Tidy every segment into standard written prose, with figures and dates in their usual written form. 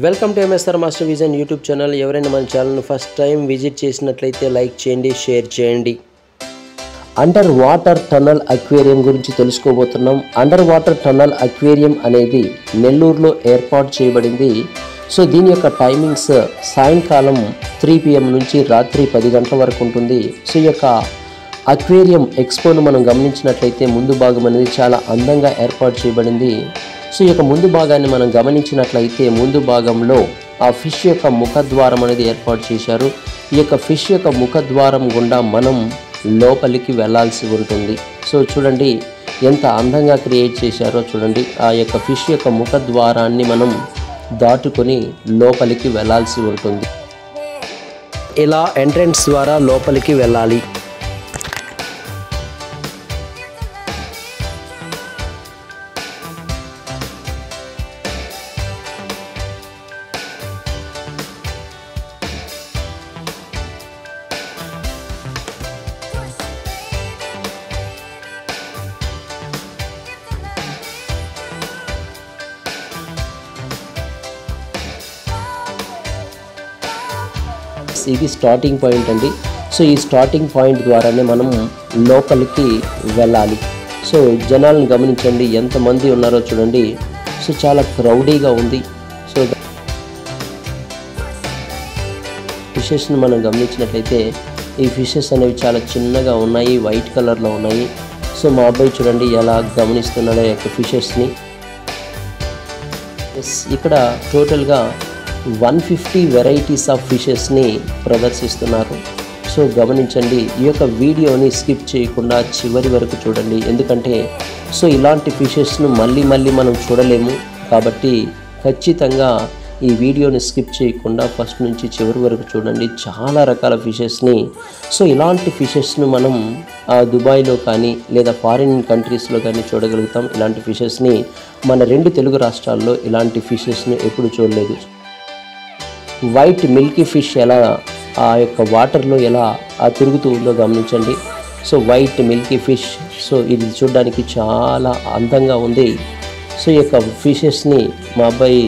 Welcome to MSR master vision YouTube channel. ఎవరైనా మన ఛానల్ను ఫస్ట్ టైం విజిట్ చేసినట్లయితే లైక్ చేయండి, షేర్ చేయండి. అండర్ వాటర్ టన్నల్ అక్వేరియం గురించి తెలుసుకోబోతున్నాం. అండర్ వాటర్ టన్నల్ అక్వేరియం అనేది నెల్లూరులో ఏర్పాటు చేయబడింది. సో దీని యొక్క టైమింగ్స్ సాయంకాలం 3 PM నుంచి రాత్రి 10 గంటల వరకు ఉంటుంది. సో ఈ యొక్క అక్వేరియం ఎక్స్పోను మనం గమనించినట్లయితే ముందు భాగం అనేది చాలా అందంగా ఏర్పాటు చేయబడింది. సో ఈ యొక్క ముందు భాగాన్ని మనం గమనించినట్లయితే ముందు భాగంలో ఆ ఫిష్ యొక్క ముఖద్వారం అనేది ఏర్పాటు చేశారు. ఈ యొక్క ఫిష్ యొక్క ముఖద్వారం గుండా మనం లోపలికి వెళ్ళాల్సి ఉంటుంది. సో చూడండి ఎంత అందంగా క్రియేట్ చేశారో చూడండి. ఆ యొక్క ఫిష్ యొక్క ముఖద్వారాన్ని మనం దాటుకొని లోపలికి వెళ్ళాల్సి ఉంటుంది. ఇలా ఎంట్రన్స్ ద్వారా లోపలికి వెళ్ళాలి. ఇది స్టార్టింగ్ పాయింట్ అండి. సో ఈ స్టార్టింగ్ పాయింట్ ద్వారానే మనం లోపలికి వెళ్ళాలి. సో జనాలను గమనించండి, ఎంతమంది ఉన్నారో చూడండి. సో చాలా క్రౌడీగా ఉంది. సో ఫిషెస్ని మనం గమనించినట్లయితే ఈ ఫిషెస్ అనేవి చాలా చిన్నగా ఉన్నాయి, వైట్ కలర్లో ఉన్నాయి. సో మా అబ్బాయి చూడండి ఎలా గమనిస్తున్నాడో ఈ యొక్క ఫిషెస్ని. ఇక్కడ టోటల్గా 150 వెరైటీస్ ఆఫ్ ఫిషెస్ని ప్రదర్శిస్తున్నారు. సో గమనించండి, ఈ యొక్క వీడియోని స్కిప్ చేయకుండా చివరి వరకు చూడండి. ఎందుకంటే సో ఇలాంటి ఫిషెస్ను మళ్ళీ మనం చూడలేము. కాబట్టి ఖచ్చితంగా ఈ వీడియోని స్కిప్ చేయకుండా ఫస్ట్ నుంచి చివరి వరకు చూడండి. చాలా రకాల ఫిషెస్ని, సో ఇలాంటి ఫిషెస్ను మనం దుబాయ్లో కానీ లేదా ఫారిన్ కంట్రీస్లో కానీ చూడగలుగుతాం. ఇలాంటి ఫిషెస్ని మన 2 తెలుగు రాష్ట్రాల్లో ఇలాంటి ఫిషెస్ని ఎప్పుడు చూడలేదు. వైట్ మిల్కీ ఫిష్ ఎలా ఆ యొక్క వాటర్లో ఎలా తిరుగుతూ ఉందో గమనించండి. So white Milky fish, so ఇది చూడడానికి చాలా అందంగా ఉంది. సో ఈ యొక్క ఫిషెస్ని మా అబ్బాయి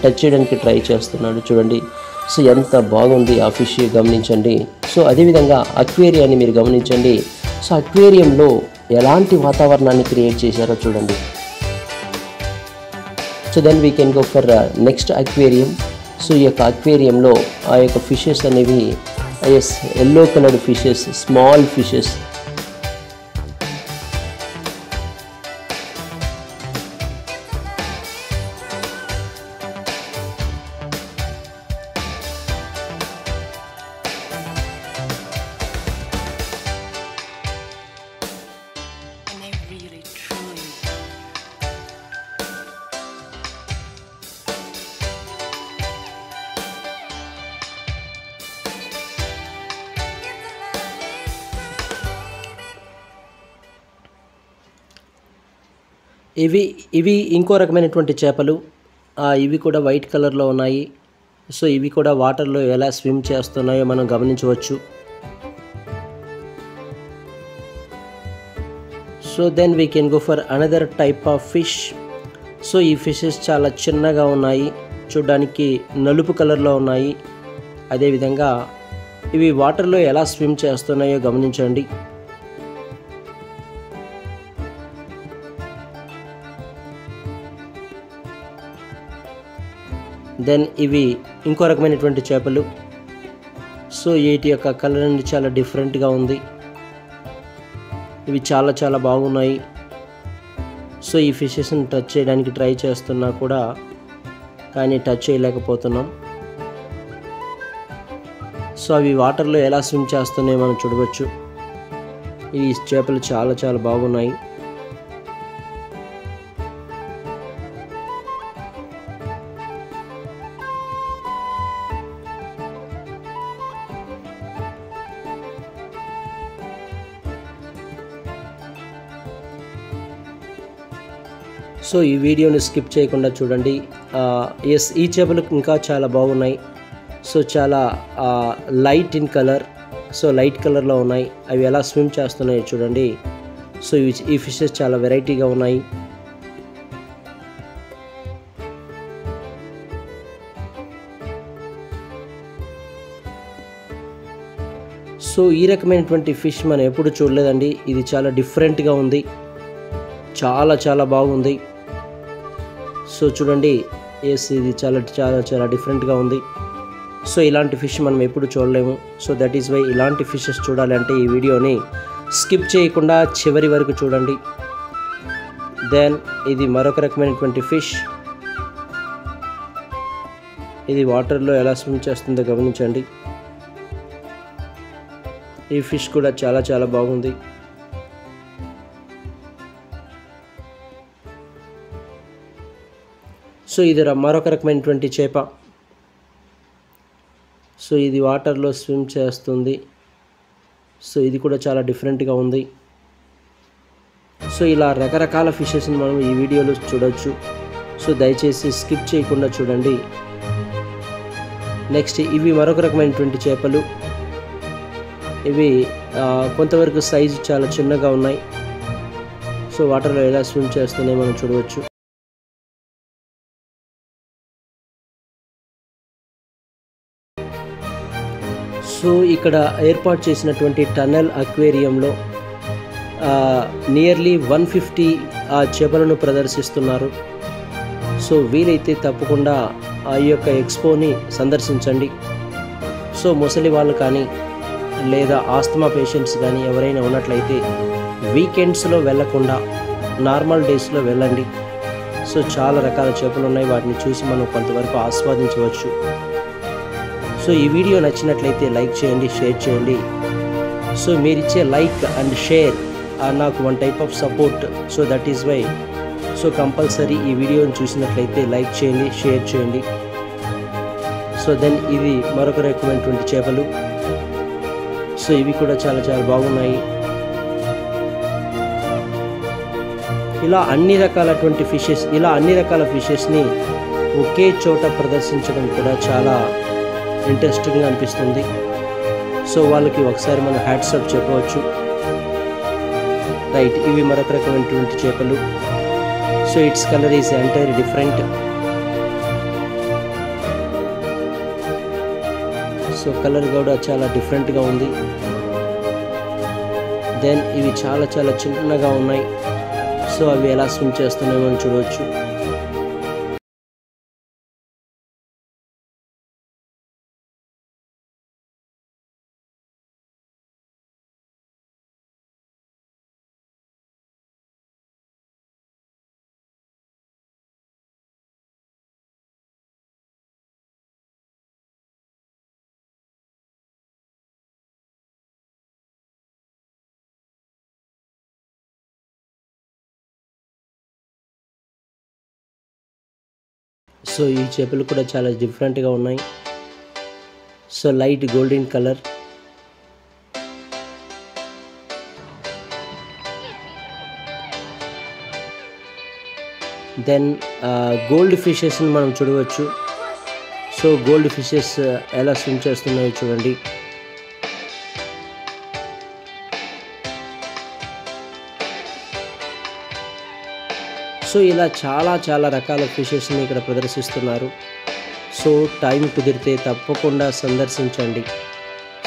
టచ్ చేయడానికి ట్రై చేస్తున్నాడు చూడండి. సో ఎంత బాగుంది ఆ ఫిష్ గమనించండి. సో అదేవిధంగా అక్వేరియాన్ని మీరు గమనించండి. సో అక్వేరియంలో ఎలాంటి వాతావరణాన్ని క్రియేట్ చేశారో చూడండి. So then we can go for next aquarium. So ఈ యొక్క అక్వేరియంలో ఆ యొక్క ఫిషెస్ అనేవి yellow coloured fishes, small fishes. ఇవి ఇంకో రకమైనటువంటి చేపలు. ఇవి కూడా వైట్ కలర్లో ఉన్నాయి. సో ఇవి కూడా వాటర్లో ఎలా స్విమ్ చేస్తున్నాయో మనం గమనించవచ్చు. So then we can go for another type of fish. So ఈ ఫిషెస్ చాలా చిన్నగా ఉన్నాయి, చూడడానికి నలుపు కలర్లో ఉన్నాయి. అదేవిధంగా ఇవి వాటర్లో ఎలా స్విమ్ చేస్తున్నాయో గమనించండి. దెన్ ఇవి ఇంకో రకమైనటువంటి చేపలు. సో వీటి యొక్క కలర్ అనేది చాలా డిఫరెంట్గా ఉంది. ఇవి చాలా బాగున్నాయి. సో ఈ ఫిషెస్ని టచ్ చేయడానికి ట్రై చేస్తున్నా కూడా కానీ టచ్ చేయలేకపోతున్నాం. సో అవి వాటర్లో ఎలా స్విమ్ చేస్తున్నాయో మనం చూడవచ్చు. ఈ చేపలు చాలా బాగున్నాయి. సో ఈ వీడియోని స్కిప్ చేయకుండా చూడండి. ఈ చేపలు ఇంకా చాలా బాగున్నాయి. సో చాలా light in colour, so light కలర్లో ఉన్నాయి. అవి ఎలా స్విమ్ చేస్తున్నాయో చూడండి. సో ఈ ఫిషెస్ చాలా వెరైటీగా ఉన్నాయి. సో ఈ రకమైనటువంటి ఫిష్ మనం ఎప్పుడు చూడలేదండి. ఇది చాలా డిఫరెంట్గా ఉంది, చాలా చాలా బాగుంది. సో చూడండి, ఎస్ ఇది చాలా చాలా చాలా డిఫరెంట్గా ఉంది. సో ఇలాంటి ఫిష్ మనం ఎప్పుడు చూడలేము. సో దట్ ఈస్ వై ఇలాంటి ఫిషెస్ చూడాలంటే ఈ వీడియోని స్కిప్ చేయకుండా చివరి వరకు చూడండి. దెన్ ఇది మరొక రకమైనటువంటి ఫిష్. ఇది వాటర్లో ఎలా స్విమ్ చేస్తుందో గమనించండి. ఈ ఫిష్ కూడా చాలా చాలా బాగుంది. సో ఇది మరొక రకమైనటువంటి చేప. సో ఇది వాటర్లో స్విమ్ చేస్తుంది. సో ఇది కూడా చాలా డిఫరెంట్గా ఉంది. సో ఇలా రకరకాల ఫిషెస్ని మనం ఈ వీడియోలో చూడవచ్చు. సో దయచేసి స్కిప్ చేయకుండా చూడండి. నెక్స్ట్ ఇవి మరొక రకమైనటువంటి చేపలు. ఇవి కొంతవరకు సైజు చాలా చిన్నగా ఉన్నాయి. సో వాటర్లో ఎలా స్విమ్ చేస్తున్నాయో మనం చూడవచ్చు. సో ఇక్కడ ఏర్పాటు చేసినటువంటి టన్నెల్ అక్వేరియంలో నియర్లీ 150 చేపలను ప్రదర్శిస్తున్నారు. సో వీలైతే తప్పకుండా ఈ యొక్క ఎక్స్పోని సందర్శించండి. సో ముసలి వాళ్ళు కానీ లేదా ఆస్తమా పేషెంట్స్ కానీ ఎవరైనా ఉన్నట్లయితే వీకెండ్స్లో వెళ్ళకుండా నార్మల్ డేస్లో వెళ్ళండి. సో చాలా రకాల చేపలు ఉన్నాయి, వాటిని చూసి మనం కొంతవరకు ఆస్వాదించవచ్చు. సో ఈ వీడియో నచ్చినట్లయితే లైక్ చేయండి, షేర్ చేయండి. సో మీరిచ్చే లైక్ అండ్ షేర్ నాకు one type of support. So that is why so compulsory ఈ వీడియోని చూసినట్లయితే లైక్ చేయండి, షేర్ చేయండి. సో దెన్ ఇది మరొక రకమైనటువంటి చేపలు. సో ఇవి కూడా చాలా చాలా బాగున్నాయి. ఇలా అన్ని రకాల ఫిషెస్ని ఒకే చోట ప్రదర్శించడం కూడా చాలా ఇంట్రెస్టింగ్గా అనిపిస్తుంది. సో వాళ్ళకి ఒకసారి మనం హ్యాట్స్ ఆఫ్ చెప్పవచ్చు. రైట్, ఇవి మరొక రకమైనటువంటి చేపలు. So it's colour is entire different. So colour కూడా చాలా డిఫరెంట్గా ఉంది. దెన్ ఇవి చాలా చాలా చిన్నగా ఉన్నాయి. సో అవి ఎలా స్విమ్ చేస్తున్నాయో మనం చూడవచ్చు. సో ఈ చేపలు కూడా చాలా డిఫరెంట్గా ఉన్నాయి. So light golden colour. Then gold ఫిషెస్ని మనం చూడవచ్చు. సో గోల్డ్ ఫిషెస్ ఎలా స్విమ్ చేస్తున్నాయో చూడండి. సో ఇలా చాలా చాలా రకాల ఫిషెస్ని ఇక్కడ ప్రదర్శిస్తున్నారు. సో టైం కుదిరితే తప్పకుండా సందర్శించండి.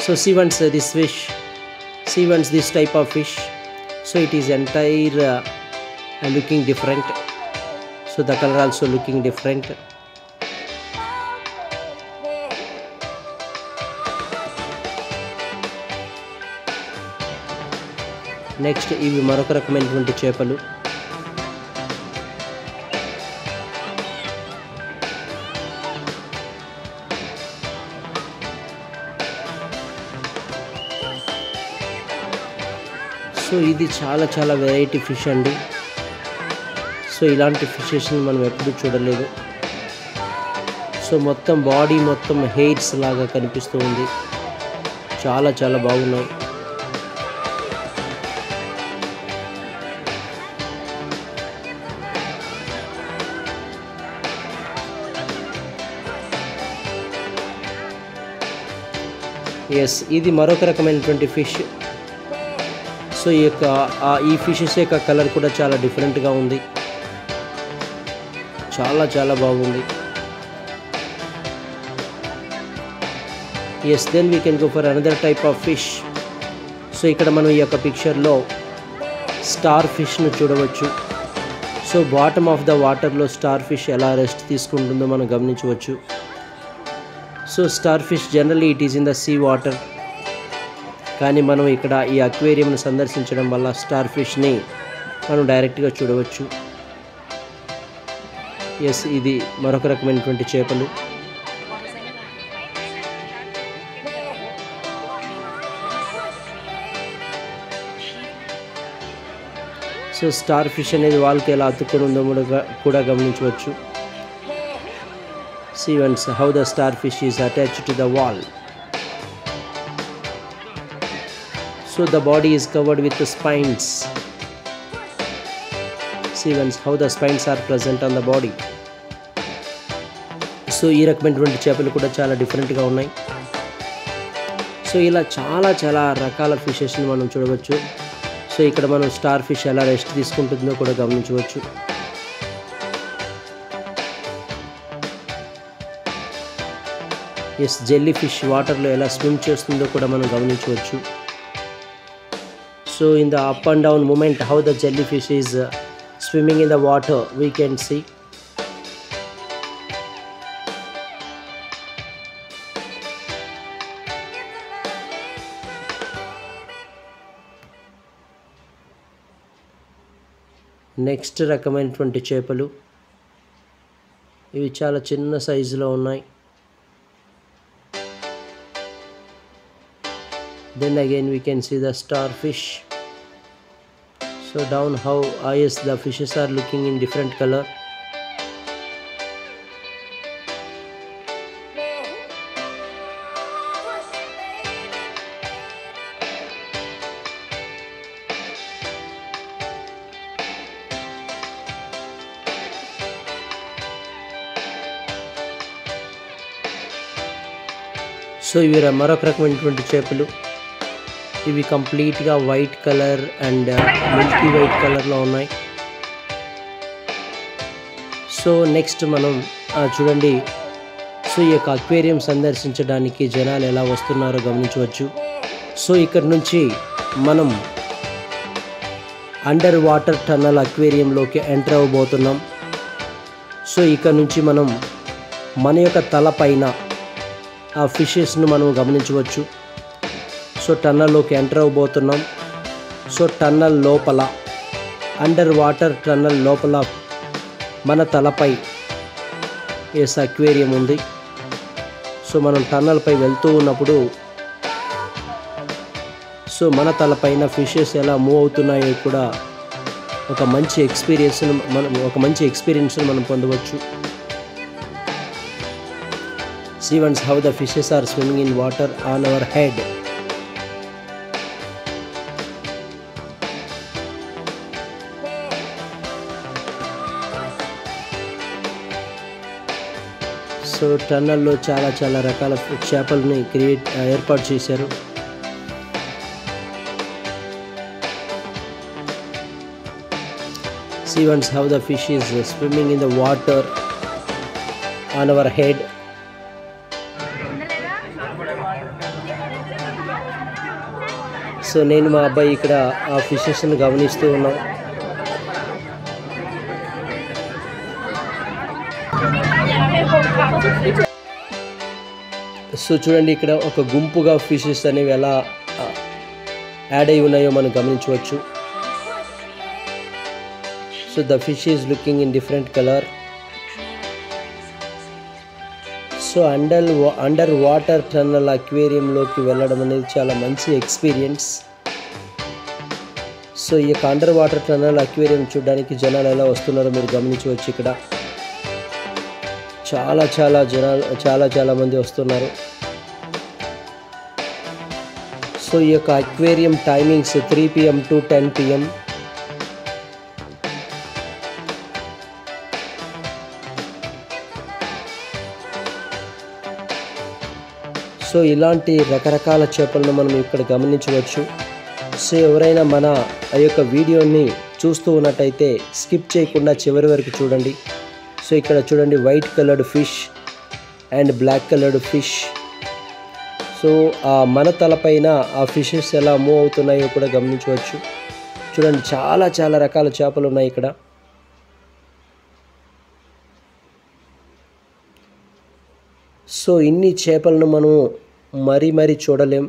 So see once this fish, see once this type of fish. So it is entire looking different. So the color also looking different. Next ఇవి మరొక రకమైనటువంటి చేపలు. సో ఇది చాలా చాలా వెరైటీ ఫిష్ అండి. సో ఇలాంటి ఫిషెస్ని మనం ఎప్పుడూ చూడలేదు. సో మొత్తం బాడీ మొత్తం హెయిర్స్ లాగా కనిపిస్తూ ఉంది. చాలా చాలా బాగున్నాయి. ఎస్, ఇది మరొక రకమైనటువంటి ఫిష్. సో ఈ ఫిషెస్ యొక్క కలర్ కూడా చాలా డిఫరెంట్గా ఉంది. చాలా చాలా బాగుంది. Yes, then we can go for another type of fish. So ఇక్కడ మనం ఈ యొక్క పిక్చర్లో స్టార్ ఫిష్ను చూడవచ్చు. సో బాటమ్ ఆఫ్ ద వాటర్లో స్టార్ ఫిష్ ఎలా రెస్ట్ తీసుకుంటుందో మనం గమనించవచ్చు. So starfish generally it is in the sea water, కానీ మనం ఇక్కడ ఈ అక్వేరియంను సందర్శించడం వల్ల స్టార్ ఫిష్ని మనం డైరెక్ట్గా చూడవచ్చు. ఎస్, ఇది మరొక రకమైనటువంటి చేపలు. సో స్టార్ ఫిష్ అనేది వాళ్ళకి ఎలా అతుక్కుని ఉందో కూడా గమనించవచ్చు. See once how the starfish is attached to the wall. So the body is covered with the spines. See once how the spines are present on the body. So ఈ రకమైనటువంటి చేపలు కూడా చాలా డిఫరెంట్గా ఉన్నాయి. సో ఇలా చాలా రకాల ఫిషెస్ని మనం చూడవచ్చు. సో ఇక్కడ మనం స్టార్ ఫిష్ ఎలా రెస్ట్ తీసుకుంటుందో కూడా గమనించవచ్చు. ఎస్, జెల్లీ ఫిష్ వాటర్లో ఎలా స్విమ్ చేస్తుందో కూడా మనం గమనించవచ్చు. So in the up and down movement how the jellyfish is swimming in the water we can see. Next రకమైనటువంటి చేపలు, ఇవి చాలా చిన్న సైజులో ఉన్నాయి. Then again we can see the starfish. So down how yes, the fishes are looking in different color. So ఇవి మరొక రకమైనటువంటి చేపలు. ఇవి కంప్లీట్గా white colour and Milky white కలర్లో ఉన్నాయి. సో నెక్స్ట్ మనం చూడండి, సో ఈ యొక్క అక్వేరియం సందర్శించడానికి జనాలు ఎలా వస్తున్నారో గమనించవచ్చు. సో ఇక్కడ నుంచి మనం అండర్ వాటర్ టన్నల్ అక్వేరియంలోకి ఎంటర్ అవ్వబోతున్నాం. సో ఇక్కడ నుంచి మనం మన యొక్క తలపైన ఆ ఫిషెస్ను మనం గమనించవచ్చు. సో టన్నల్లోకి ఎంటర్ అవ్వబోతున్నాం. సో టన్నల్ లోపల, అండర్ వాటర్ టన్నల్ లోపల మన తలపై ఎస్ అక్వేరియం ఉంది. సో మనం టన్నల్పై వెళ్తూ ఉన్నప్పుడు సో మన తలపైన ఫిషెస్ ఎలా మూవ్ అవుతున్నాయో కూడా ఒక మంచి ఎక్స్పీరియన్స్ను మనం పొందవచ్చు. See once how the fishes are swimming in water on our head. So టన్నల్లో చాలా రకాల చేపల్ని ఏర్పాటు చేశారు. See once how the fish is swimming in the water on our head. So నేను మా అబ్బాయి ఇక్కడ ఆ ఫిషెస్ని గమనిస్తూ ఉన్నాం. సో చూడండి, ఇక్కడ ఒక గుంపుగా ఫిషెస్ అనేవి ఎలా యాడ్ అయి ఉన్నాయో మనం గమనించవచ్చు. So the fish is looking in different colour. So under water tunnel అక్వేరియంలోకి వెళ్ళడం అనేది చాలా మంచి ఎక్స్పీరియన్స్. సో ఈ యొక్క అండర్ వాటర్ టన్నల్ అక్వేరియం చూడడానికి జనాలు ఎలా వస్తున్నారో మీరు గమనించవచ్చు. ఇక్కడ చాలా మంది వస్తున్నారు. సో ఈ యొక్క aquarium timings 3 PM to 10 PM. So ఇలాంటి రకరకాల చేపలను మనం ఇక్కడ గమనించవచ్చు. సో ఎవరైనా మన ఆ యొక్క వీడియోని చూస్తూ ఉన్నట్టయితే స్కిప్ చేయకుండా చివరి వరకు చూడండి. సో ఇక్కడ చూడండి, white coloured fish and black coloured fish. So మన తలపైన ఆ ఫిషెస్ ఎలా మూవ్ అవుతున్నాయో కూడా గమనించవచ్చు. చూడండి, చాలా చాలా రకాల చేపలు ఉన్నాయి ఇక్కడ. సో ఇన్ని చేపలను మనం మరీ చూడలేం.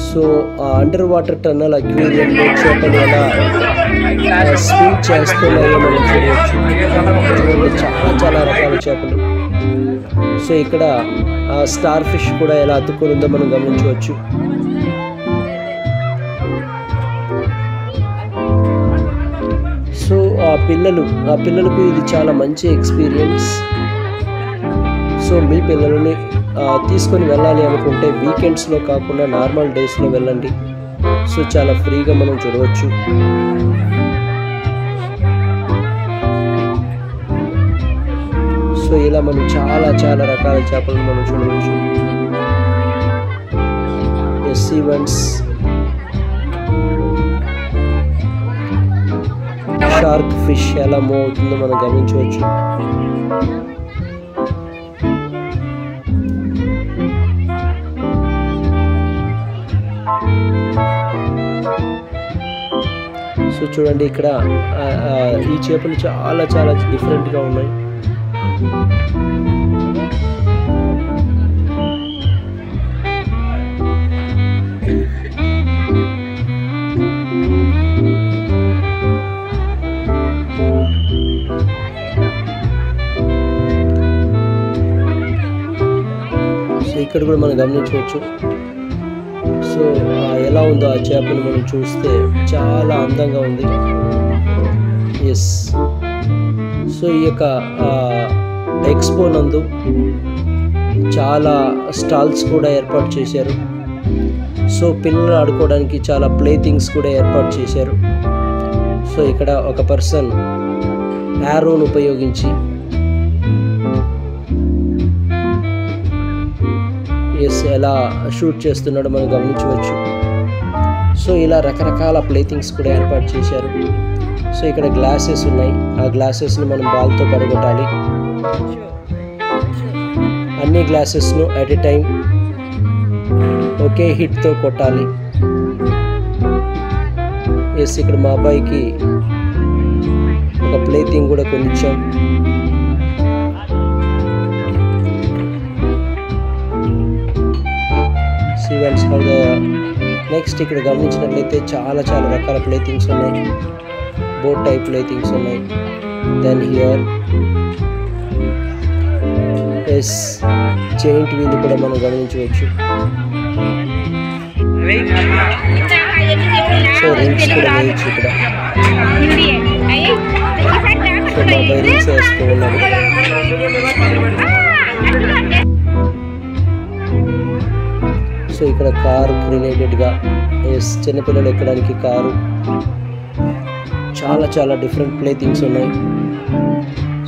సో ఆ అండర్ వాటర్ టన్నల్ అక్వేరియంలో చేపలు ఎలా స్విమ్ చేస్తున్నాయో మనం చూడవచ్చు. చాలా చాలా రకాల చేపలు. సో ఇక్కడ స్టార్ ఫిష్ కూడా ఎలా అతుక్కొని ఉందో మనం గమనించవచ్చు. సో ఆ పిల్లలకు ఇది చాలా మంచి ఎక్స్పీరియన్స్. సో మీ పిల్లలని తీసుకొని వెళ్ళాలి అనుకుంటే వీకెండ్స్లో కాకుండా నార్మల్ డేస్లో వెళ్ళండి. సో చాలా ఫ్రీగా మనం చూడవచ్చు. సో ఇలా మనం చాలా చాలా రకాల చేపలను మనం చూడవచ్చు. సీవన్స్, షార్క్ ఫిష్ ఎలా మూవ్ అవుతుందో మనం గమనించవచ్చు. సో చూడండి, ఇక్కడ ఈ చేపలు చాలా చాలా డిఫరెంట్గా ఉన్నాయి. సో ఇక్కడ కూడా మనం గమనించవచ్చు. సో ఎలా ఉందో ఆ చేపను మనం చూస్తే చాలా అందంగా ఉంది. ఎస్. సో ఈ యొక్క ఎక్స్పో నందు చాలా స్టాల్స్ కూడా ఏర్పాటు చేశారు. సో పిల్లలు ఆడుకోవడానికి చాలా ప్లే థింగ్స్ కూడా ఏర్పాటు చేశారు. సో ఇక్కడ ఒక పర్సన్ యారోను ఉపయోగించి ఎలా షూట్ చేస్తున్నాడో మనం గమనించవచ్చు. సో ఇలా రకరకాల ప్లే థింగ్స్ కూడా ఏర్పాటు చేశారు. సో ఇక్కడ గ్లాసెస్ ఉన్నాయి. ఆ గ్లాసెస్ని మనం బాల్తో పడగొట్టాలి. అన్ని గ్లాసెస్ను అట్ ఎ టైం ఒకే హిట్తో కొట్టాలి. ఎస్, ఇక్కడ మా అబ్బాయికి ఒక ప్లే థింగ్ కూడా కొనిచ్చాం. నెక్స్ట్ ఇక్కడ గమనించినట్లయితే చాలా చాలా రకాల ప్లే థింగ్స్ ఉన్నాయి. బోట్ టైప్ ప్లే థింగ్స్ ఉన్నాయి. Then here is giant wheel కూడా మనం గమనించవచ్చు. సో రింగ్స్ కూడా వేయచ్చు ఇక్కడ. సో మా అబ్బాయి రింగ్స్ వేస్తూ ఉన్నాడు. సో ఇక్కడ కారు రిలేటెడ్గా చిన్నపిల్లలు ఎక్కడానికి కారు, చాలా చాలా డిఫరెంట్ ప్లే థింగ్స్ ఉన్నాయి.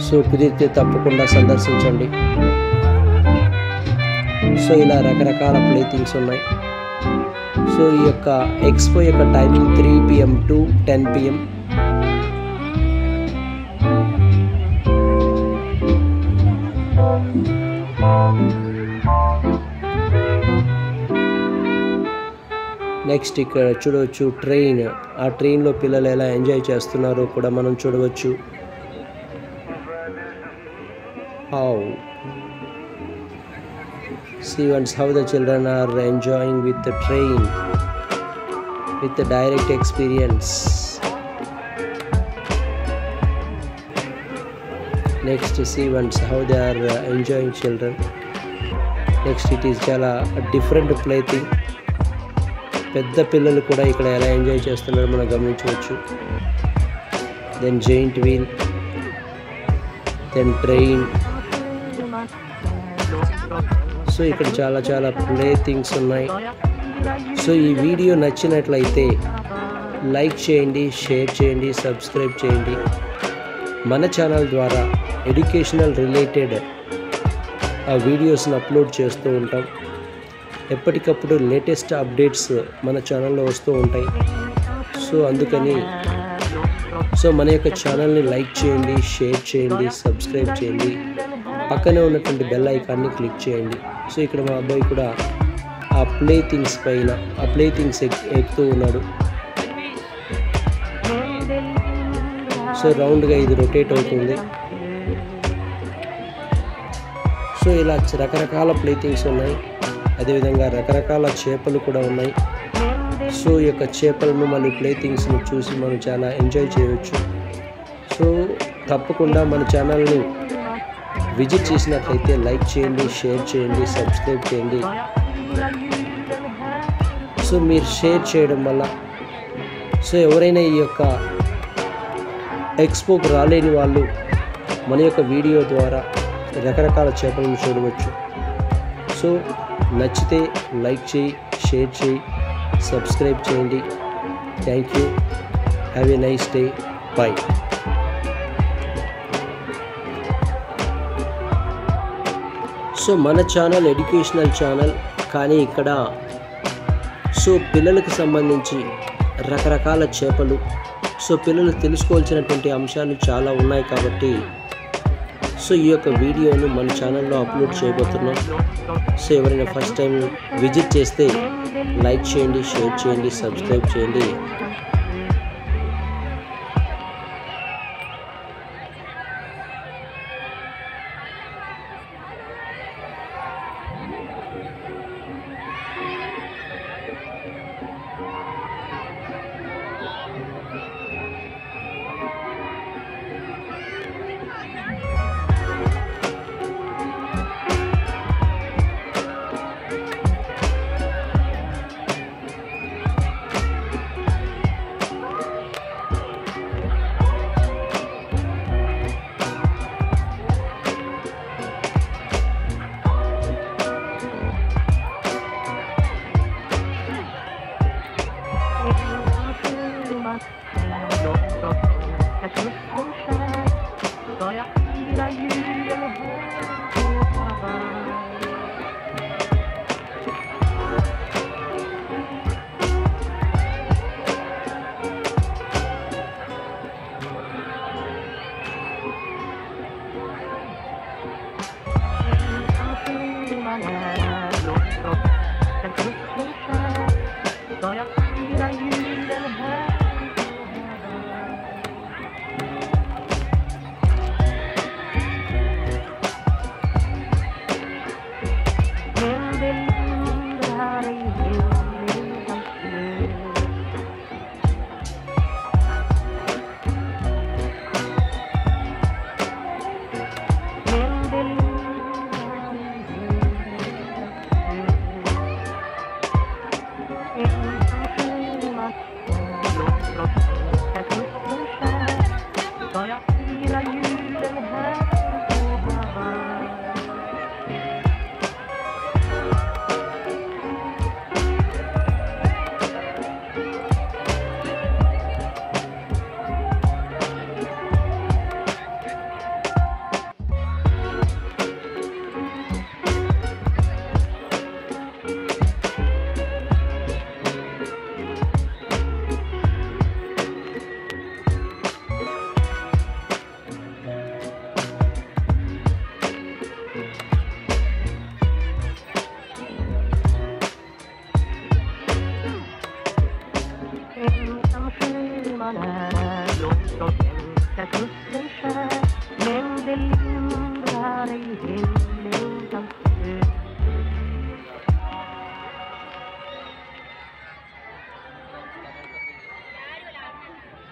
సో కుదిరితే తప్పకుండా సందర్శించండి. సో ఇలా రకరకాల ప్లే థింగ్స్ ఉన్నాయి. సో ఈ యొక్క ఎక్స్పో యొక్క timing 3 PM to 10 PM. Next ఇక్కడ చూడవచ్చు ట్రైన్. ఆ ట్రైన్లో పిల్లలు ఎలా ఎంజాయ్ చేస్తున్నారో కూడా మనం చూడవచ్చు. See once how the children are enjoying with the train, with the direct experience. Next see once how they are enjoying children. Next it is చాలా different play thing. పెద్ద పిల్లలు కూడా ఇక్కడ ఎలా ఎంజాయ్ చేస్తున్నారో మనం గమనించవచ్చు. Then giant wheel, then train. So ఇక్కడ చాలా చాలా ప్లే థింగ్స్ ఉన్నాయి. సో ఈ వీడియో నచ్చినట్లయితే లైక్ చేయండి, షేర్ చేయండి, సబ్స్క్రైబ్ చేయండి. మన ఛానల్ ద్వారా ఎడ్యుకేషనల్ రిలేటెడ్ వీడియోస్ని అప్లోడ్ చేస్తూ ఉంటాం. ఎప్పటికప్పుడు లేటెస్ట్ అప్డేట్స్ మన ఛానల్లో వస్తూ ఉంటాయి. సో అందుకని సో మన యొక్క ఛానల్ని లైక్ చేయండి, షేర్ చేయండి, సబ్స్క్రైబ్ చేయండి, పక్కనే ఉన్నటువంటి బెల్ ఐకాన్ని క్లిక్ చేయండి. సో ఇక్కడ మా అబ్బాయి కూడా ఆ ప్లే థింగ్స్ పైన ఎక్కుతూ ఉన్నాడు. సో రౌండ్గా ఇది రొటేట్ అవుతుంది. సో ఇలా రకరకాల ప్లే థింగ్స్ ఉన్నాయి. అదేవిధంగా రకరకాల చేపలు కూడా ఉన్నాయి. సో ఈ యొక్క చేపలను మళ్ళీ ప్లే థింగ్స్ని చూసి మనం చాలా ఎంజాయ్ చేయవచ్చు. సో తప్పకుండా మన ఛానల్ని విజిట్ చేసినట్లయితే లైక్ చేయండి, షేర్ చేయండి, సబ్స్క్రైబ్ చేయండి. సో మీరు షేర్ చేయడం వల్ల సో ఎవరైనా ఈ యొక్క ఎక్స్పోకి రాలేని వాళ్ళు మన యొక్క వీడియో ద్వారా రకరకాల చేపలను చూడవచ్చు. సో నచ్చితే లైక్ చేయి, షేర్ చేయి, సబ్స్క్రైబ్ చేయండి. Thank you. Have a nice day. Bye. So మన ఛానల్ ఎడ్యుకేషనల్ ఛానల్, కానీ ఇక్కడ సో పిల్లలకు సంబంధించి రకరకాల చేపలు, సో పిల్లలు తెలుసుకోవాల్సినటువంటి అంశాలు చాలా ఉన్నాయి కాబట్టి సో ఈ యొక్క వీడియోను మన ఛానల్లో అప్లోడ్ చేయబోతున్నాం. సో ఎవరైనా ఫస్ట్ టైం విజిట్ చేస్తే లైక్ చేయండి, షేర్ చేయండి, సబ్స్క్రైబ్ చేయండి. Del